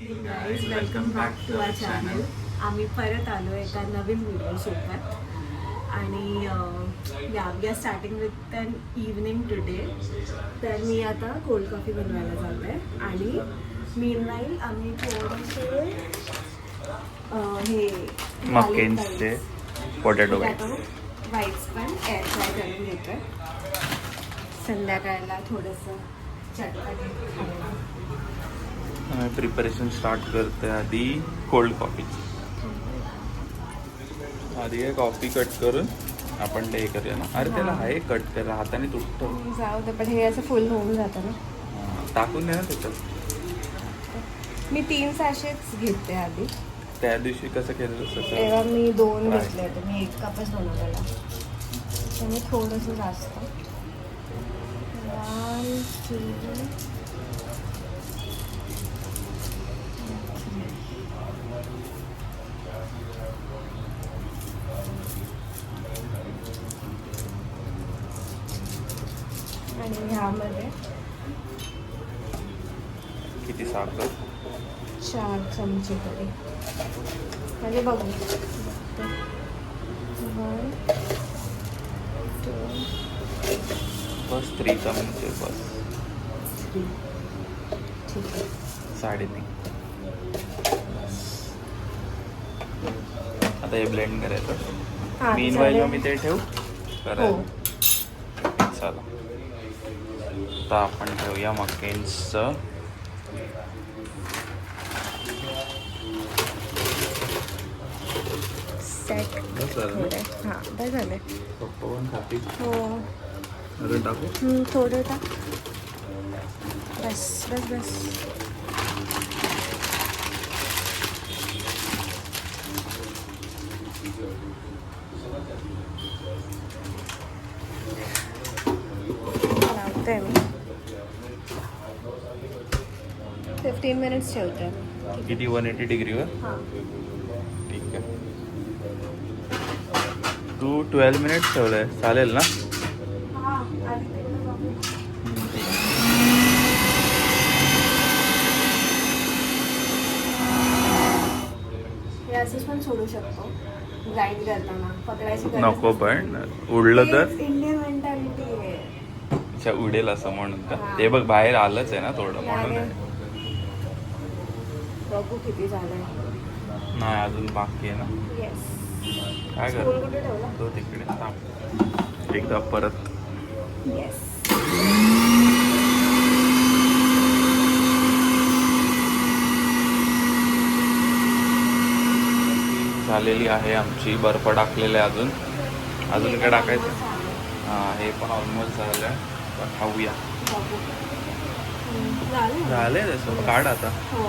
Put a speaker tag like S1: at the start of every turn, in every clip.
S1: Guys welcome back to our channel. आम्ही परत आलो एका नवीन व्हिडिओसोबत आणि या we are starting with an evening today. तर मी आता कोल्ड कॉफी बनवायला जाते आणि मीनवाईल आम्ही थोडेसे हे
S2: मकेन्सचे पोटॅटो
S1: वाईट्स पण एअर फ्राय करून घेतो. संध्याकाळला थोडंसं चटपट खायला.
S2: प्रिपरेशन स्टार्ट करते. आधी कोल्ड कॉफी. आधी हे कॉफी कट करून आपण ते हे करूया ना. अरे त्याला आहे कट त्याला हाताने तुटतो.
S1: जाऊ दे, पण हे असं फुल होऊन जातं ना.
S2: टाकून दे ना त्याच्यात.
S1: मी 3 सॅशेट्स घेते आधी.
S2: त्या दिवशी कसं केलं तसं
S1: तेव्हा मी 2 घेतले होते. मी 1 कपच बनवलेला. त्यामुळे थोडंसं जास्त. 1 2 आणि ह्यामध्ये
S2: किती साखर?
S1: 4 चमचे तरी. म्हणजे बघू 1 2
S2: बस 3 चमचे बस.
S1: 3. ठीक आहे.
S2: 3.5. आता हे ब्लेंड करायचं. मीनवाईल मी ते ठेवू करायला. चला आता आपण ठेवूया मकेन्सचं.
S1: सेट.
S2: बस झालं ना?
S1: हां बस झालं.
S2: पप्पा पण खाते.
S1: हो
S2: अजून टाकू?
S1: थोडं टाक. बस बस बस. लावते मी 15 मिनिट्स ठेवते.
S2: किती 180 डिग्रीवर?
S1: हां
S2: ठीक आहे. तू 12 मिनिट्स ठेवलंय चालेल ना?
S1: हां आधी तेवढं बघू. हे असंच पण सोडू शकतो ग्राइंड करताना. पकडायची गरज
S2: नको
S1: नसते.
S2: पण उडलं तर
S1: तेच इंडियन मेंटॅलिटी आहे.
S2: अच्छा उडेल असं म्हणून का?
S1: हां.
S2: ते बघ बाहेर आलंच आहे ना थोडं म्हणून आहे.
S1: बघू किती झालंय.
S2: नाही अजून बाकी आहे ना.
S1: येस.
S2: काय
S1: स्पून
S2: कर
S1: कुठे ठेवला?
S2: तो तिकडे थांब. एकदा परत
S1: येस.
S2: झालेली आहे आमची. बर्फ टाकलेला आहे अजून काय टाकायचं? हां हे पण ऑलमोस्ट झालं आहे. तर खाऊया.
S1: बघू. झालं?
S2: झालं आहे तसं. काढ आता.
S1: हो.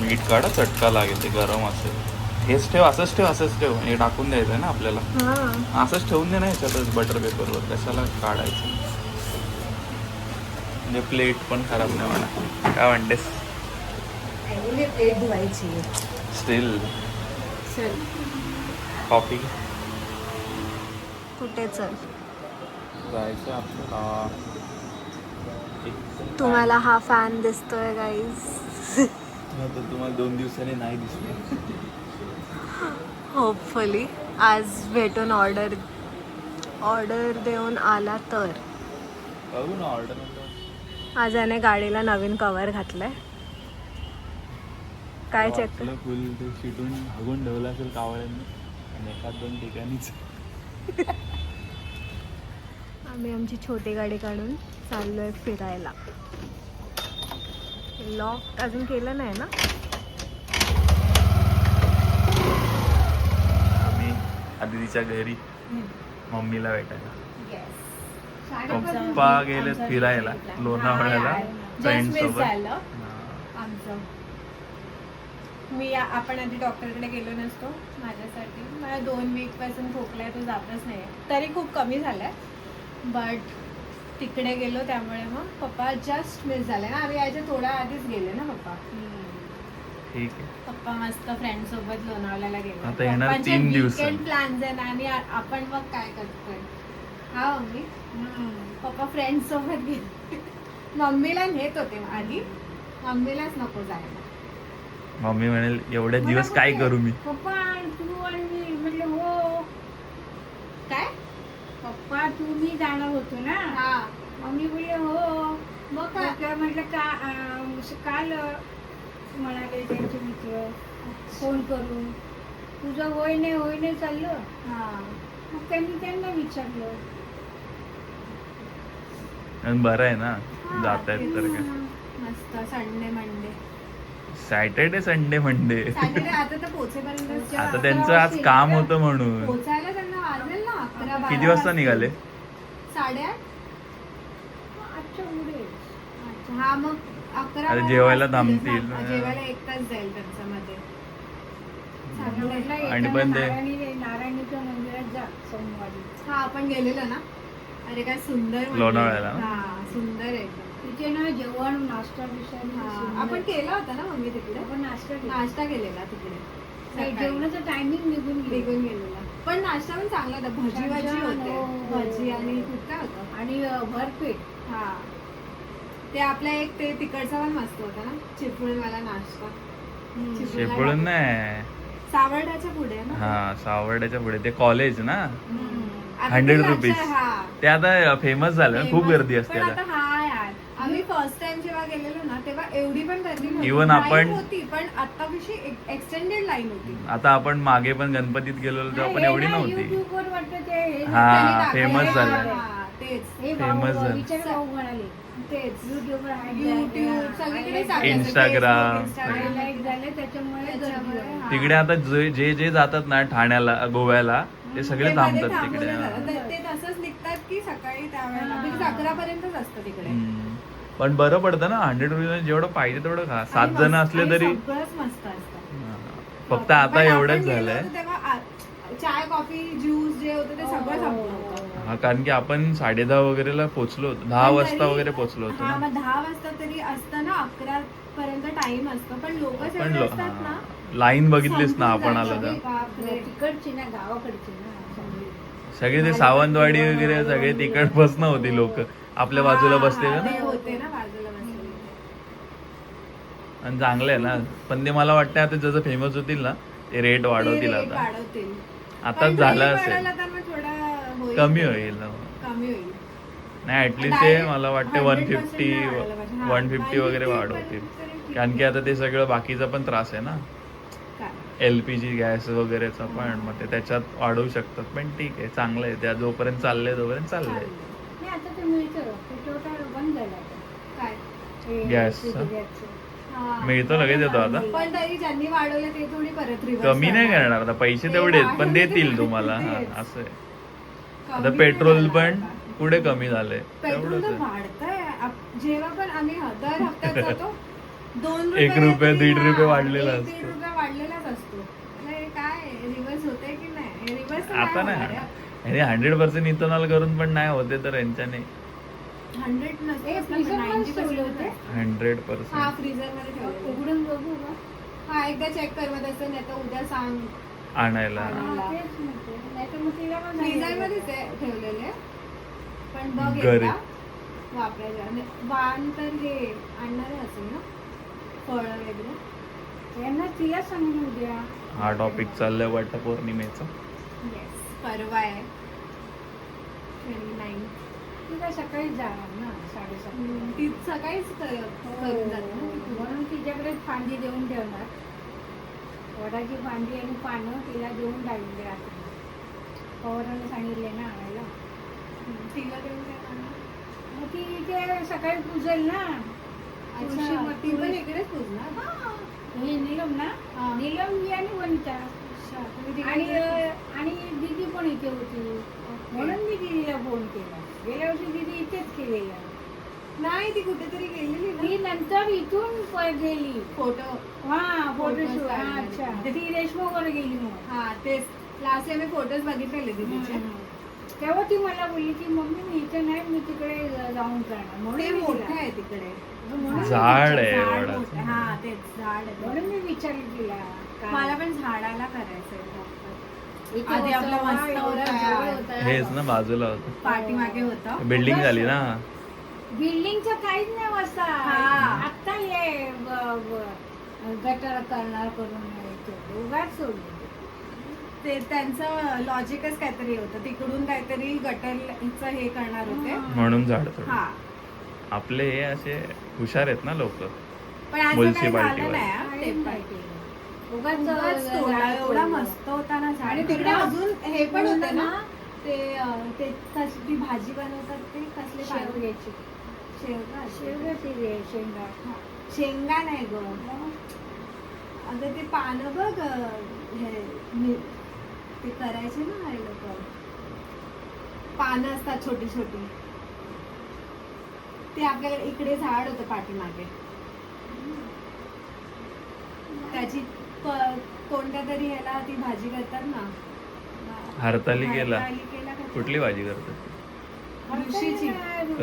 S2: मीठ काढा. चटका लागेल ते गरम असेल. हेच ठेव असंच ठेव. हे टाकून द्यायचं आहे ना आपल्याला.
S1: हां
S2: असंच ठेवून दे ना ह्याच्यातच बटर पेपरवर. कशाला काढायचं? म्हणजे प्लेट पण खराब नाही म्हणा. काय म्हणतेस?
S1: प्लेट धुवायची.
S2: स्टील
S1: चल
S2: कॉफी
S1: कुठे चल.
S2: जायचं आपल्याला.
S1: तुम्हाला हा फॅन दिसतोय गाईज.
S2: तर तुम्हाला 2 दिवसांनी नाही दिसले.
S1: होपफुली आज भेटून ऑर्डर देऊन आला तर.
S2: बघू ना ऑर्डर.
S1: आज याने गाडीला नवीन कवर घातलंय. काय चेक कर.
S2: फुल ते शिटून हगून ठेवलं असेल कावळ्यांनी आणि 1-2 ठिकाणीच.
S1: आम्ही आमची छोटी गाडी काढून चाललोय फिरायला. लॉक अजून केलं नाही ना.
S2: आम्ही आदितीच्या घरी मम्मीला भेटायला. पप्पा गेले फिरायला लोणावळ्याला फ्रेंड सोबत. आपण आधी डॉक्टरकडे गेलो नसतो माझ्यासाठी. मला 2 वीकपासून खोकलाय, तो जातच नाही.
S1: तरी खूप कमी झालाय. बट तिकडे गेलो त्यामुळे मग पप्पा जस्ट मिस झाले ना. आम्ही याच्या थोड्या आधीच गेले ना पप्पा.
S2: ठीक आहे.
S1: पप्पा मस्त फ्रेंड सोबत लोणावळ्याला गेले.
S2: आता येणार 3 दिवसांनी.
S1: प्लॅन्स आहे आणि आपण मग काय करतोय. हा मम्मी. पप्पा फ्रेंड सोबत गेले.
S3: मम्मीला नेत होते आधी, मम्मीलाच नको जायला.
S2: मम्मी म्हणेल एवढे दिवस काय करू मी.
S4: पप्पा तू आणि मी म्हटलं हो.
S3: काय?
S4: पप्पा तू मी जाणार होतो ना.
S3: हा
S4: मम्मी बोलले हो.
S3: मग काय?
S4: मग म्हटलं काल म्हणाले त्यांचे मित्र फोन करून तुझं होय नाही चाललं.
S3: हा
S4: मग त्यांना विचारलं.
S2: आणि बरं आहे ना
S3: हा,
S2: जात आहेत तर काय.
S3: मस्त Sunday Monday
S2: Saturday Sunday Monday.
S3: Saturday आता तर पोहोचेपर्यंत
S2: आता त्यांचं आज काम होतं म्हणून.
S3: पोहोचायला त्यांना वाजेल ना 11-12.
S2: किती वाजता निघाले?
S3: 8:30.
S4: अच्छा पुढे
S3: अच्छा हा मग 11
S2: अरे जेवायला थांबतील.
S3: जेवायला 1 तास जाईल त्यांच्यामध्ये.
S4: म्हटलं
S2: आणि पण ते-
S4: नारायणीच्या मंदिरात जा सोमवारी.
S3: हा आपण गेलेलो ना. अरे काय सुंदर मंदिर आहे.
S2: लोणावळ्याला ना?
S3: हा सुंदर आहे एकदम.
S4: तिथे ना जेवण नाश्ता विषय
S3: आपण केला होता ना मम्मी तिकडे.
S4: आपण नाश्ता
S3: नाश्ता केलेला तिकडे
S4: नाही,
S3: सकाळी.
S4: जेवणाचं टायमिंग निघून
S3: निघून गेलेला. पण नाश्ता पण चांगला होता. भजी भाजी
S4: छान,
S3: होते.
S4: हो.
S3: भजी आणि खूप काय होतं.
S4: आणि भरपेट.
S3: हा ते आपल्या एक ते तिकडचा पण मस्त होता ना चिपळूणवाला नाश्ता. चिपळूणला
S2: शेपळून नाही.
S3: सावर्ड्याच्या पुढे आहे ना.
S2: हा सावर्ड्याच्या पुढे ते कॉलेज ना.
S3: आता
S2: 100
S3: ते लक्षात-
S2: रुपीज.
S3: हा.
S2: ते आता फेमस झालं ना, खूप
S3: Famous.
S2: गर्दी असते
S3: पण
S2: आता.
S3: आता हा यार आम्ही फर्स्ट टाइम जेव्हा गेलेलो ना तेव्हा एवढी पण गर्दी नव्हती.
S2: Even
S3: Line
S2: आपण-
S3: होती पण आता कशी एक्सटेंडेड लाईन होती.
S2: आता आपण मागे पण गणपतीत गेलो तेव्हा पण एवढी नव्हती.
S4: युट्यूबवर वाटतं ते हे
S2: हा,
S3: त्यांनी
S2: famous
S3: टाकलेलं.
S2: झालं.
S3: हा, तेच
S4: हे
S2: famous झालं.
S4: विचार भाऊ म्हणाले
S3: तेच
S4: युट्यूबवर
S3: युट्यूब सगळीकडे
S2: Instagram.
S4: हायलाईट झाले त्याच्यामुळे
S3: त्याच्यामुळे,
S4: गर्दी होती.
S3: हा.
S2: तिकडे आता जे जातात ना ठाण्याला गोव्याला ते सगळे
S3: ते
S2: थांबतात
S3: मध्ये
S2: तिकडे.
S3: थांबवलं
S2: हा.
S3: जातं. ते तसंच निघतात की सकाळी त्यावेळेला
S4: हा.
S3: 11 पर्यंतच असतं तिकडे.
S2: हम्म. पण बरं पडतं ना 100 रुपये जेवढं पाहिजे तेवढं खा. 7
S3: आणि
S2: जण
S3: मस्त-
S2: असले
S3: आणि
S2: तरी
S3: सगळंच मस्त असतं.
S2: हा. फक्त आता
S3: पण
S2: एवढंच
S3: आपण गेलो
S2: झालंय.
S3: होतो तेव्हा चाय कॉफी ज्यूस जे होतं ते सगळं संपलं होतं.
S2: हा कारण की आपण 10:30 वगैरेला पोहोचलो होतो. 10
S3: पण
S2: वाजता
S3: तरी-
S2: वगैरे पोहोचलो होतो
S3: हा
S2: ना.
S3: मग 10 वाजता तरी असतं ना. 11 पर्यंत टाइम असतो पण लोक
S2: पण
S3: एवढे असतात ना.
S2: लाईन बघितलीस ना
S3: संपून
S2: आपण आलो
S3: जायचं.
S2: तर
S3: बापरे.
S4: तिकडची ना गावाकडची ना सगळी.
S2: सगळे ते सावंतवाडी वगैरे सगळे तिकड बसणं होती लोक आपल्या बाजूला
S3: हा,
S2: बसलेले
S3: ते
S2: ना.
S3: होते ना बाजूला बसलेले.
S2: आणि चांगलं आहे ना. पण ते मला वाटतं आता जसं फेमस होतील ना ते रेट वाढवतील
S3: ते rate
S2: आता.
S3: वाढवतील.
S2: आता
S3: पण
S2: झालं
S3: rate
S2: असेल.
S3: वाढवला तर मग थोडं होईल.
S2: कमी होईल.
S3: कमी होईल.
S2: नाही ऍटलीस्ट ते
S3: Direct
S2: मला वाटतं
S3: 100%
S2: 150
S3: नाही वाढवलं पाहिजे. हा,
S2: 150 वगैरे
S3: 150
S2: वाढवतील.
S3: पर्यंत
S2: कारण की आता ते सगळं बाकीचा पण त्रास आहे ना.
S3: काय?
S2: LPG गॅस वगैरेचा पण मग ते त्याच्यात वाढवू शकतात. पण ठीक आहे चांगलं आहे. त्या जोपर्यंत चाललंय तोपर्यंत चाललंय.
S4: नाही आता ते मिळतं पेट्रोल बंद झालं आता.
S3: काय?
S4: ते
S2: गॅसचं?
S4: गॅसचं.
S3: हा.
S2: मिळतो लगेच येतो आता.
S3: पण तरी ज्यांनी वाढवलं ते थोडी परत reverse
S2: कमी नाही करणार आता. पैसे
S3: ते
S2: तेवढे आहेत पण
S3: वाढवलं
S2: देतील
S3: ते
S2: तुम्हाला. हा
S3: तेच.
S2: असं आहे.
S3: कमी
S2: आता
S3: नाही
S2: पेट्रोल
S3: झालं
S2: पण
S3: आता.
S2: पुढे कमी झालंय.
S3: पेट्रोल
S2: तेवढंच
S3: तर
S2: आहे.
S3: वाढतंय. जेव्हा पण आम्ही दर हप्त्यात जातो 2
S2: एक रुपये, दीड रुपये वाढलेला
S3: असतो.
S2: असतो.
S3: 1-1.5 रुपये वाढलेलाच असतो. अरे काय रिव्हर्स होतंय की नाही? रिव्हर्स
S2: आता नाही. आणि 100% इथेनॉल करून पण नाही होते तर यांच्याने
S3: 100 नसते
S4: हे freezer मध्येच ठेवले होते?
S2: 100%.
S3: हा फ्रीझर मध्ये ठेवले.
S4: उघडून बघू का?
S3: हा एकदा चेक कर मग तसं नाही तर उद्या सांग.
S2: आणायला
S3: आणायला.
S4: तेच म्हणते. नाहीतर मग तिला पण
S3: फ्रीझर मध्येच आहे ठेवलेले. पण बघ
S2: घरी.
S3: एकदा वापरायला आणि वाण तर हे आणणार असेल ना फळं वगैरे.
S4: यांना तिला सांगून उद्या.
S2: हा टॉपिक चाललाय वटपौर्णिमेचा.
S3: येस परवा आहे 29.
S4: ती काय सकाळीच जाणार ना 7:30.
S3: ती सकाळीच करून जाते ना ती.
S4: म्हणून तिच्याकडे फांदी देऊन ठेवणार. वडाची फांदी आणि पानं तिला देऊन टाकली रात्री. पवारांनी सांगितले ना आणायला.
S3: तिला देऊन काय करणार?
S4: मग ती इथे सकाळी पूजेल ना. तुळशी
S3: अच्छा
S4: मग
S3: ती पण
S4: तुळशी-
S3: इकडेच पूजणार.
S4: ही नीलम ना.
S3: हा.
S4: नीलम ही आणि वनिता.
S3: अच्छा, तुम्ही तिकडे
S4: आणि
S3: गेलात?
S4: आणि दीदी पण इथे होती. म्हणून मी दीदीला फोन केला. गेल्या वर्षी दीदी इथेच केलेला.
S3: नाही ती कुठेतरी गेलेली
S4: ती
S3: ना
S4: नंतर इथून गेली.
S3: फोटो.
S4: हा फोटोशूट.
S3: Photos
S4: हा
S3: काढले.
S4: अच्छा. ती रेशमावर गेली मग.
S3: हा तेच लास्ट टाइम मी फोटोज बघितलेले दीदीचे.
S4: तेव्हा ती मला बोलली की मम्मी मी इथे नाही मी तिकडे जाऊन करणार. म्हणून
S3: ते
S4: मी
S3: मोठं
S4: तिला-
S3: आहे तिकडे.
S4: म्हणून मी
S2: झाड आहे
S3: झाड
S2: वडाचं.
S3: मोठं आहे. हा तेच झाड आहे.
S4: म्हणून मी विचारलं तिला काय?
S3: मला पण झाडाला करायचंय डॉक्टर.
S4: इथे
S3: आधी
S4: होतं,
S3: आपलं मस्त
S4: एवढं
S3: होतं
S4: जवळ
S3: यार.
S4: होतं.
S2: हेच ना बाजूला होतं.
S3: पाठीमागे होतं.
S2: बिल्डिंग झाली ना.
S4: बिल्डिंगचं काहीच नाही वाजता
S3: हा.
S4: आता हे गटर करणार करून उगाच सोडलं
S3: ते त्यांचं लॉजिकच काहीतरी होतं, तिकडून काहीतरी गटरचं हे करणार होते.
S2: म्हणून झाड तोडलं.
S3: हा,
S2: आपले हे असे हुशार आहेत ना लोक.
S3: पण असं काही
S2: म्युन्सिपाल्टी
S3: झालं
S2: वाले.
S3: नाही हा, ते पण.
S4: उगाच
S3: उगाच तोडला, एवढा मस्त होता ना झाड. आणि तिकडे अजून हे पण होते ना, ते कसली भाजी बनवतात ते कसले
S4: शेवग्याची
S3: शेवगा
S4: शेवग्याची शेंगा
S3: शेंगा नाही ग अगं, ते पानं बघ, ते करायचे ना हे लोक, पानं असतात छोटी छोटी, ते आपल्याला इकडे झाड होतं पाठीमागे, त्याची कोणत्या तरी ह्याला ती भाजी करतात ना,
S2: हरतालिकेला
S3: हरतालिकेला करतात.
S2: कुठली भाजी करतात?
S3: ऋषीची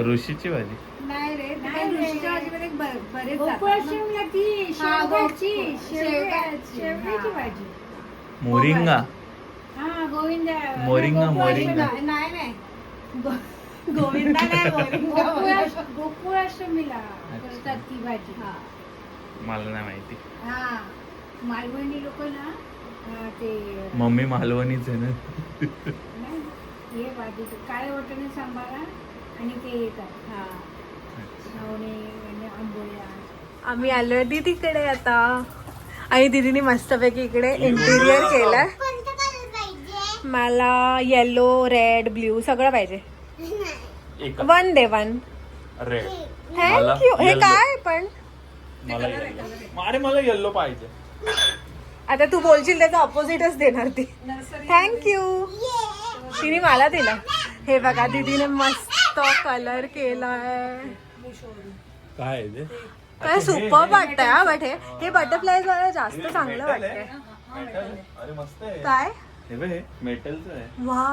S2: ऋषीची भाजी.
S3: नाही रे,
S4: नाही रे.
S3: ऋषीच्या भाजीमध्ये बरेच
S4: गोकुळ
S3: जातात ना.
S4: शेंगाची
S3: हा,
S4: शेवग्याची
S3: शेवग्याची.
S4: शेवग्याची
S3: हा.
S4: भाजी
S2: मोरिंगा.
S4: हा गोविंद
S2: मोरिंगा,
S4: गोकुळ
S2: मोरिंगा.
S4: शेंगा.
S3: नाही गोविंदा नाही, मोरिंगा.
S4: गोकुळाष्टमीला करतात ती भाजी
S3: हा.
S2: मला नाही माहिती.
S4: हा मालवणी लोक ना ते
S2: मम्मी मालवणीच आहे ना.
S4: नाही, हे भाजी काळे वाटाणे सांबारा आणि ते येतात
S3: हा.
S4: नवणे आणि आंबोळ्या.
S1: आम्ही आलोय दीदीकडे आता आणि दीदीने मस्तपैकी इकडे इंटिरियर केलंय. मला येलो रेड ब्ल्यू सगळं पाहिजे. वन दे वन.
S2: रेड.
S1: थँक्यू. हे काय पण
S2: अरे मला येल्लो पाहिजे.
S1: आता तू बोलशील त्याचा ऑपोजिटच देणार ती. थँक्यू. तिने मला दिला. हे बघा दीदीने मस्त कलर केलाय.
S2: काय आहे ते?
S1: काय सुपर वाटतंय हा. बट हे बटरफ्लाय जरा जास्त चांगलं वाटतंय.
S2: अरे मस्त आहे.
S1: काय
S2: हे बघ, मेटलचं आहे.
S1: वा,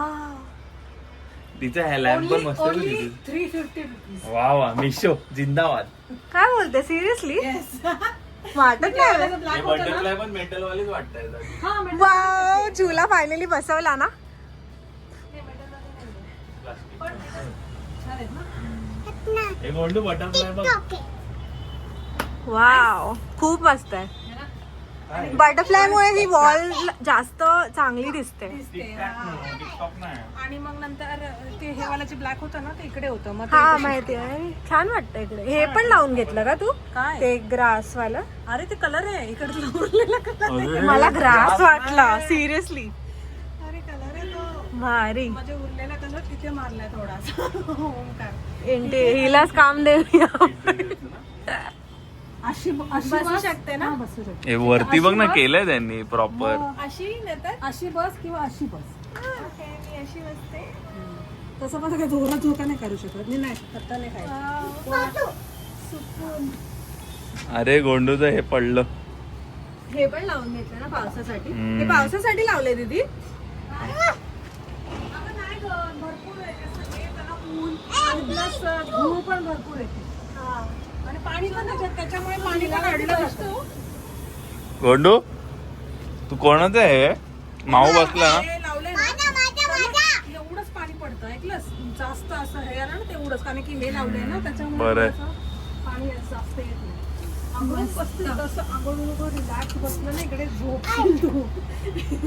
S2: तिचा हे लॅम्प पण मस्त आहे बघ तिथे.
S3: 350 रुपीज.
S2: वा वा, मिशो जिंदाबाद.
S1: काय बोलते सिरियसली? वाटत नाही.
S2: हे बटरफ्लाय पण मेटल वालीच वाटतंय.
S1: वाव, झुला फायनली बसवला ना.
S2: हे गोल्डू बटरफ्लाय बघ.
S1: वाव, खूप मस्त आहे. बटरफ्लाय मुळे ही वॉल जास्त चांगली दिसते.
S2: टिकटॉक नाही.
S3: आणि मग नंतर ते हे वाला जे ब्लॅक होतं ना, ते इकडे होतं. मग
S1: हा माहिती आहे. छान वाटतं इकडे. हे पण लावून घेतलं का तू?
S3: काय?
S1: ते ग्रास वाला.
S3: अरे ते कलर आहे इकडे उरलेला कलर.
S2: अरे,
S1: मला ग्रास वाटला सिरियसली.
S3: अरे कलर आहे तो.
S1: भारी.
S3: म्हणजे उरलेला कलर तिथे मारलाय थोडासा. ओमकार.
S1: हिलाच काम देऊया.
S3: अशी बसू शकते ना, बसू शकते.
S2: हे वरती बघ ना, केलंय त्यांनी प्रॉपर.
S3: अशी नेतात, अशी बस किंवा अशी बस. मी अशी बसते. तसं पण काय जोरात झोका नाही करू शकत. मी नाही करता नाही काय.
S2: अरे गोंडूचं हे पडलं.
S1: हे पण लावून घेतलं ना पावसासाठी.
S2: हम्म.
S1: हे पावसासाठी लावले दीदी.
S3: भरपूर आहे ऊन आणि प्लस धूळ पण भरपूर येते. आणि पाणी पण त्याच्यामुळे पाणी पण अडलं असतो.
S2: गोंडू तू कोणाचं आहे? माऊ बसला ना.
S3: हे लावलंय ना, एवढंच पाणी पडतं. ऐकलंस, जास्त असं हे आलं ना तेवढंच, कारण की हे लावलंय ना त्याच्यामुळे
S2: बरं.
S3: असं पाणी जास्त येत नाही. आंघोळ बसते तसं आंघोळ रिलॅक्स बसलं ना, इकडे झोप.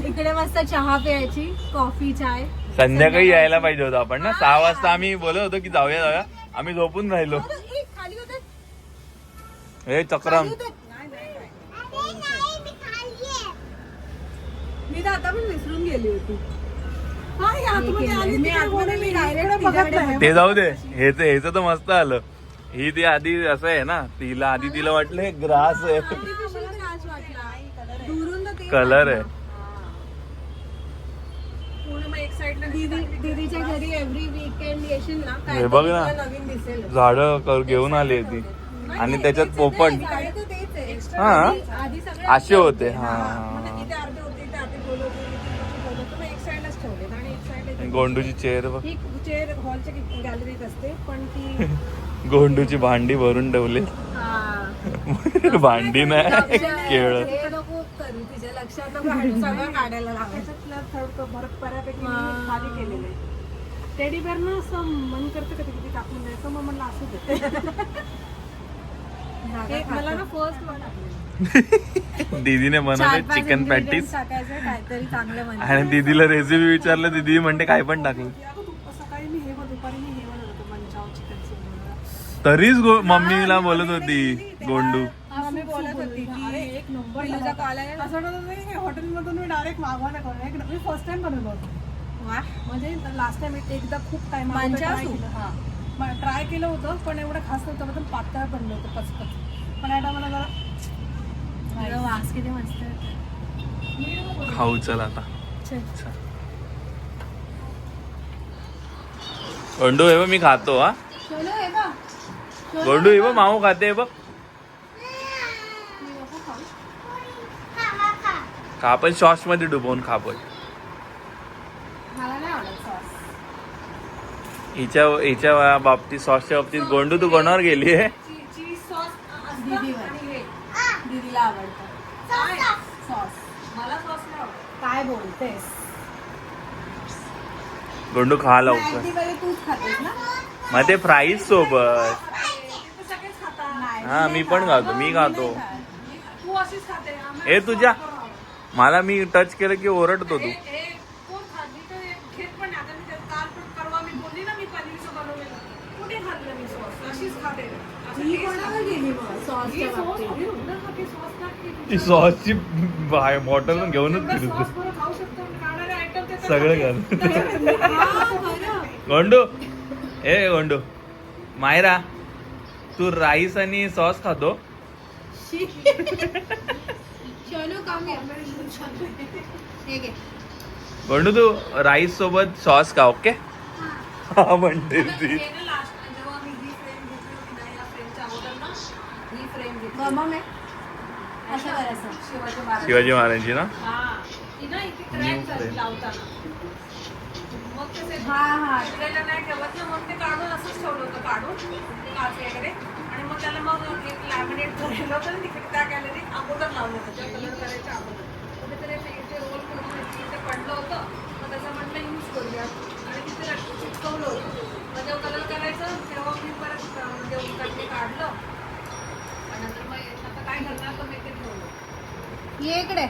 S1: इकडे मस्त चहा प्यायची, कॉफी चाय.
S2: संध्याकाळी यायला पाहिजे होतं आपण ना. 6 वाजता आम्ही बोलत होतो की जाऊया. आम्ही झोपून राहिलो.
S3: खाली होते.
S2: हे चक्रम.
S1: मी तर आता पण विसरून गेली होती.
S3: हा, या आतमध्ये आली, तिकडे कोणी नाही, इकडे बघत नाही.
S2: ते जाऊ दे. हेच तर मस्त आलं. ही ती आधी असं आहे ना, तिला वाटलं हे ग्रास आहे.
S1: दुरून तर ते
S2: कलर आहे.
S3: पूर्ण मग एक साईडला
S1: दीदीच्या घरी एव्हरी वीकेंड येशील ना, काय
S2: हे बघ ना.
S1: तुला नवीन दिसेल.
S2: झाड घेऊन आली ती. आणि त्याच्यात पोपट.
S1: गाडी तर तेच आहे.
S2: हा,
S1: आधी सगळे
S2: असे होते. हा,
S3: इथे अर्धे होते, इथे अर्धे बोल होते, इथे बोल होते. मग एक साईडलाच ठेवलेत आणि एक साईडला
S2: गोंडूची चेअर बघ.
S3: ही चेअर हॉलच्या गॅलरीत असते, पण ती
S2: गोंडूची भांडी भरून ठेवली. भांडी नाही, केळ.
S1: हे नको करू, तिच्या लक्षात नको आणू, सगळं काढायला लावायचं.
S3: त्याच्यातलं थोडं बऱ्यापैकी मी खाली केलेलं आहे. टेडी बेअर ना असं मन करतं कधी कधी कापून द्यायचं, मग म्हणलं असू दे. हे मला ना फर्स्ट
S2: दीदीने बनवलं चिकन पॅटीस
S1: टाकायचं काहीतरी चांगलं म्हणजे.
S2: आणि दीदीला रेसिपी विचारलं, दीदी म्हणते काय पण टाकलं.
S3: सकाळी मी हे दुपारी मी हे बनवलं होतं मंचाव चिकन.
S2: तरीच मम्मीला बोलत होती गोंडू.
S1: मम्मी बोलत होती की
S3: एक नंबर
S1: पिलूचा कॉल आहे.
S3: असं वाटत होतं की हॉटेलमधून मी डायरेक्ट मागवणं करून मी फर्स्ट टाइम बनवलं होतं.
S1: वा
S3: म्हणजे लास्ट टाइम एकदा खूप टाइम
S1: मंचाव सूप.
S3: ट्राय केलं होतं, पण एवढं खास नव्हतं, पण पातळ बनलं होतं पचपच. पण आता मला जरा
S1: वास किती मस्त येतो.
S2: खाऊ चल आता.
S1: चल.
S2: गोंडू हे बघ मी खातो हा.
S4: सोनू हे बघ.
S2: गोंडू हे बघ माऊ खाते हे बघ. खा पण सॉस मध्ये डुबवून खा पण.
S4: मला नाही आवडत सॉस.
S2: हिच्या बाबतीत सॉसच्या बाबतीत गोंडू तू कोणावर गेली आहे?
S3: चीज सॉस
S1: दीदीवर. दीदीला आवडतं सॉस.
S3: मला सॉस नाही आवडत.
S1: काय बोलतेस?
S2: गोंडू खा लवकर.
S1: ती पहिले तूच खातेस ना?
S2: मग ते फ्राईज सोबत.
S3: सगळेच खातात.
S1: नाही,
S2: हा मी पण खातो, मी खातो.
S3: तू अशीच खाते.
S2: हे तुझ्या मला मी टच केलं की ओरडतो तू.
S3: कोण खाल्ली तर घेत पण नाही. आता मी काल पण परवा मी बोलली ना, मी पनीरचं बनवलेलं कुठे खाल्लं मी सॉस, अशीच खाते.
S1: ही कोणावर गेली मग सॉसच्या बाबतीत?
S2: सॉसची बॉटल घेऊनच फिरतो सगळं घाल. गोंडू ए गोंडू मायरा तू राईस आणि सॉस खातो.
S4: सोनू कम हे घे.
S2: गोंडू तू राईस सोबत सॉस खा ओके. हा म्हणते ती.
S1: मम्मा मी असं करायचं.
S2: शिवाजी महाराजांची ना.
S1: हा हा
S3: नाही ठेवत ना, मग ते काढून असंच ठेवलं होतं, काढून काच वगैरे. आणि मग त्याला मग एक लॅमिनेट केलं होतं आणि तिकडे त्या गॅलरीत अगोदर लावलं होतं, त्या कलर करायच्या अगोदर. कुठेतरी ते रोल करून ते पडलं होतं, मग त्याचं म्हटलं यूज करूया आणि तिथे चिटकवलं होतं. मग जेव्हा कलर करायचं तेव्हा मी परत म्हणजे उलटणे काढलं आणि नंतर मग आता काय करणार तर मी ते ठेवलं.
S4: ये इकडे.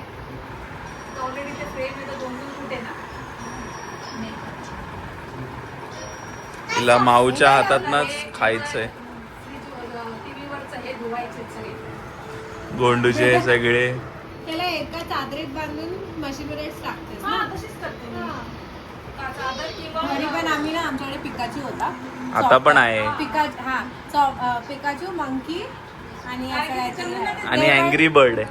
S3: ऑलरेडी ते फ्रेम आहे तर 2-2 फूट आहे ना.
S2: तिला माऊच्या हातातनच खायचंय.
S3: टीव्हीवरचं हे धुवायचे सगळे.
S2: गोंडूचे सगळे.
S4: त्याला एका चादरीत बांधून मशीनवरच टाकतेस ना?
S3: तशीच करते मी. चादर किंवा
S1: घरी पण आम्ही ना आमच्याकडे पिकाची होता.
S2: आता पण आहे.
S1: पिकाचू मंकी आणि असं काहीतरी आहे.
S2: आणि अँग्री बर्ड आहे.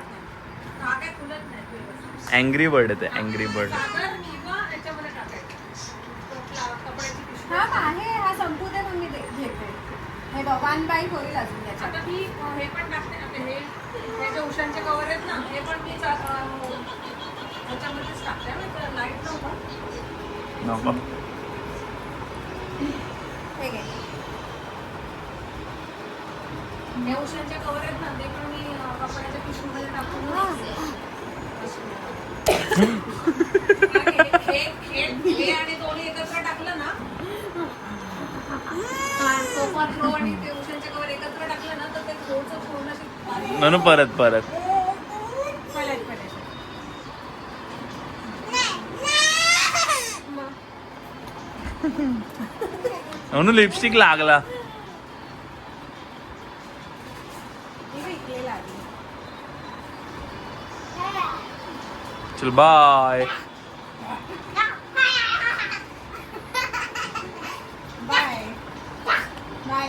S3: धागे खुलत नाही व्यवस्थित.
S2: अँग्री बर्ड आहे ते अँग्री बर्ड.
S3: चादर किंवा याच्यामध्ये टाकायचं. कपड्याची पिशवी.
S1: हा आहे हा संपू दे मग मी घेते. हे बघ 1/4 होईल अजून त्याच्यात.
S3: आता मी हे पण टाकते. आता हे जे उशांचे कवर आहेत ना, हे पण मी ह्याच्यामध्येच टाकते. लाईट नव्हतं.
S2: नको.
S1: हे घे.
S3: हे उशांचे कवर आहेत ना, ते पण मी कपड्याच्या पिशवीमध्ये टाकून हे आणि दोन्ही एकत्र टाकलं ना, सोफा थ्रो आणि ते उशांचे कवर एकत्र टाकलं ना, तर ते थोडंसं पूर्ण अशी बारीक
S2: म्हणून परत म्हणून लिपस्टिक लागला. चल बाय.
S1: Bye bye.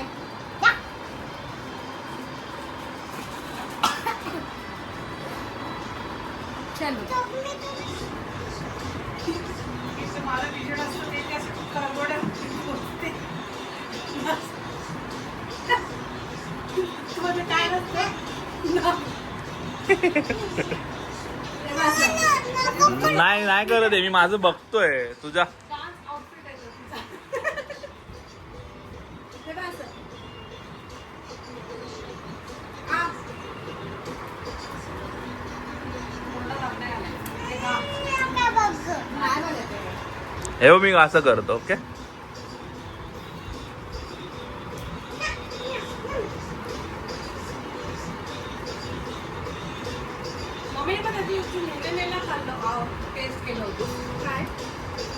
S1: चलो.
S3: मला विजड असतं ते असं करगोड्या होते. म्हणजे काय नसतं.
S2: नाही नाही करत आहे मी माझं बघतोय तुझा.
S3: डान्स आउटफिट आहे तो तिचा.
S1: हे बघ असं.
S3: पूर्ण लागण्या आल्या. हे घाम.
S1: नाही बोलत आहे.
S2: हे बघ, मी असं करतो ओके.
S3: दिवशी मुलींना खाल्लं टेस्ट केलं होतं
S4: काय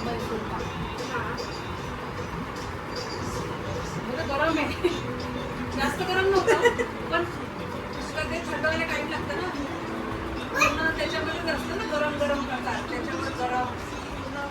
S3: मैसूर पाक
S4: हां
S3: म्हणजे गरम आहे जास्त गरम नव्हतं पण कधी थंड व्हायला टाईम लागतं ना पूर्ण त्याच्यामध्ये असतं ना गरम गरम प्रकार त्याच्यावर गरम पूर्ण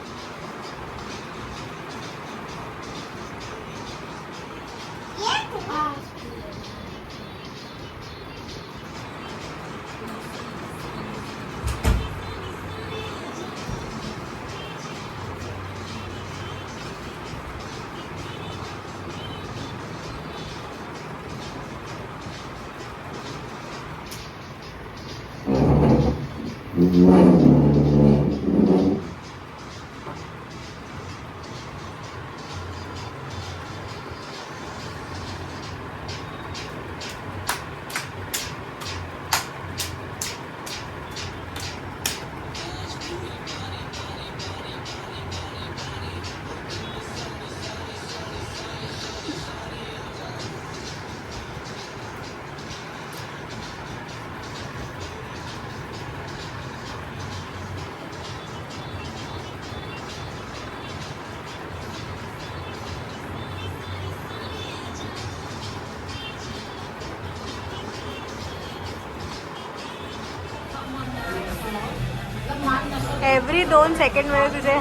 S1: एव्हरी 2 सेकंड मध्ये तुझे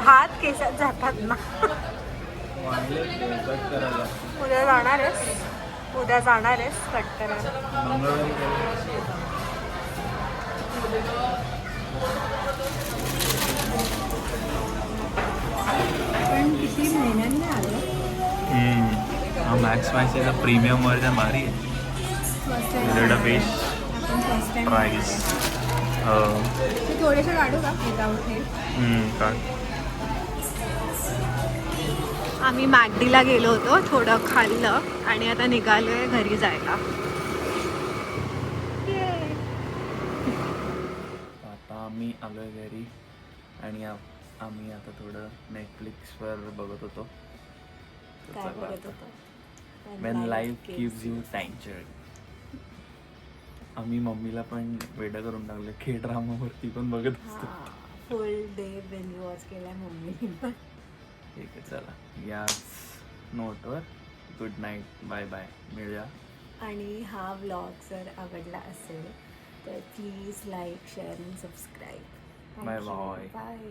S1: हात केसात जातात ना. उद्या जाणार आहेस कट करायला.
S4: पण किती महिन्यांनी आलं
S2: हा मॅक्स मॅक्सचा प्रीमियम वर्जन भारी आहे.
S4: फर्स्ट
S2: बेस्ट
S4: आपण फर्स्ट टाइम
S2: प्राईस.
S4: थोडेसे काढू का विदाउट हे
S2: का
S1: आम्ही मॅगडीला गेलो होतो, थोडं खाल्लं आणि आता निघालोय घरी जायला.
S2: आता आम्ही आलोय घरी आणि आम्ही आता थोडं नेटफ्लिक्सवर बघत होतो.
S1: काय बघत होतो?
S2: When life gives you tangerine. आम्ही मम्मीला पण वेडा करून टाकलं के ड्रामावरती पण बघत असतो.
S1: फुल डे बिंज वॉच केलाय मम्मीने.
S2: ठीक आहे चला याच नोटवर गुड नाईट बाय बाय मिळूया.
S1: आणि हा व्लॉग जर आवडला असेल तर प्लीज लाईक शेअर आणि सबस्क्राईब.
S2: Bye bye.
S1: बाय.